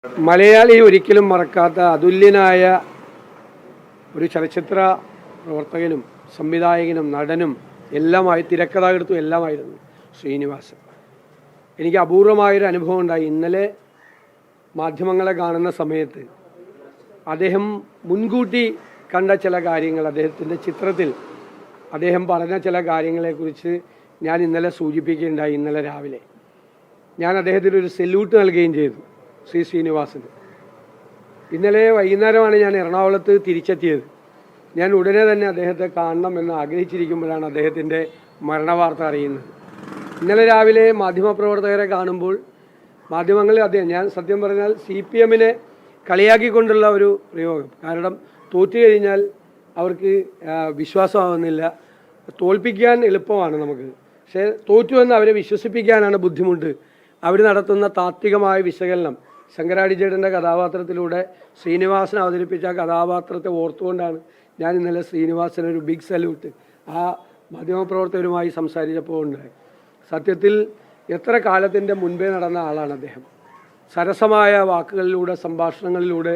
മലയാളി ഒരിക്കലും മറക്കാത്ത അതുല്യനായ ഒരു ചലച്ചിത്ര പ്രവർത്തകനും സംവിധായകനും നടനും എല്ലാമായി തിരക്കഥാകൃത്തും എല്ലാമായിരുന്നു ശ്രീനിവാസൻ. എനിക്ക് അപൂർവമായൊരു അനുഭവം ഉണ്ടായി. ഇന്നലെ മാധ്യമങ്ങളെ കാണുന്ന സമയത്ത് അദ്ദേഹം മുൻകൂട്ടി കണ്ട ചില കാര്യങ്ങൾ, അദ്ദേഹത്തിൻ്റെ ചിത്രത്തിൽ അദ്ദേഹം പറഞ്ഞ ചില കാര്യങ്ങളെക്കുറിച്ച് ഞാൻ ഇന്നലെ സൂചിപ്പിക്കുകയുണ്ടായി. ഇന്നലെ രാവിലെ ഞാൻ അദ്ദേഹത്തിന് ഒരു സെല്യൂട്ട് നൽകുകയും ചെയ്തു, ശ്രീനിവാസന്. ഇന്നലെ വൈകുന്നേരമാണ് ഞാൻ എറണാകുളത്ത് തിരിച്ചെത്തിയത്. ഞാൻ ഉടനെ തന്നെ അദ്ദേഹത്തെ കാണണം എന്ന് ആഗ്രഹിച്ചിരിക്കുമ്പോഴാണ് അദ്ദേഹത്തിൻ്റെ മരണവാർത്ത അറിയുന്നത്. ഇന്നലെ രാവിലെ മാധ്യമപ്രവർത്തകരെ കാണുമ്പോൾ മാധ്യമങ്ങളിൽ ഞാൻ സത്യം പറഞ്ഞാൽ CPM-നെ കളിയാക്കിക്കൊണ്ടുള്ള ഒരു പ്രയോഗം. കാരണം തോറ്റു കഴിഞ്ഞാൽ അവർക്ക് വിശ്വാസമാവുന്നില്ല. തോൽപ്പിക്കാൻ എളുപ്പമാണ് നമുക്ക്, പക്ഷേ തോറ്റുവെന്ന് അവരെ വിശ്വസിപ്പിക്കാനാണ് ബുദ്ധിമുട്ട്. അവർ നടത്തുന്ന താത്വികമായ വിശകലനം ശങ്കരാടിച്ചേട്ടൻ്റെ കഥാപാത്രത്തിലൂടെ ശ്രീനിവാസൻ അവതരിപ്പിച്ച കഥാപാത്രത്തെ ഓർത്തുകൊണ്ടാണ് ഞാൻ ഇന്നലെ ശ്രീനിവാസനൊരു ബിഗ് സല്യൂട്ട് ആ മാധ്യമപ്രവർത്തകരുമായി സംസാരിച്ചപ്പോൾ ഉണ്ടായി. സത്യത്തിൽ എത്ര കാലത്തിൻ്റെ മുൻപേ നടന്ന ആളാണ് അദ്ദേഹം. സരസമായ വാക്കുകളിലൂടെ, സംഭാഷണങ്ങളിലൂടെ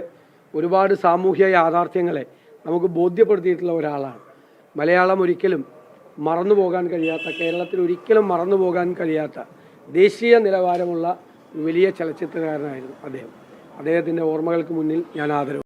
ഒരുപാട് സാമൂഹ്യ യാഥാർത്ഥ്യങ്ങളെ നമുക്ക് ബോധ്യപ്പെടുത്തിയിട്ടുള്ള ഒരാളാണ്. മലയാളം ഒരിക്കലും മറന്നുപോകാൻ കഴിയാത്ത, കേരളത്തിൽ ഒരിക്കലും മറന്നുപോകാൻ കഴിയാത്ത ദേശീയ നിലവാരമുള്ള വലിയ ചലച്ചിത്രകാരനായിരുന്നു അദ്ദേഹം. അദ്ദേഹത്തിൻ്റെ ഓർമ്മകൾക്ക് മുന്നിൽ ഞാൻ ആദരവ്.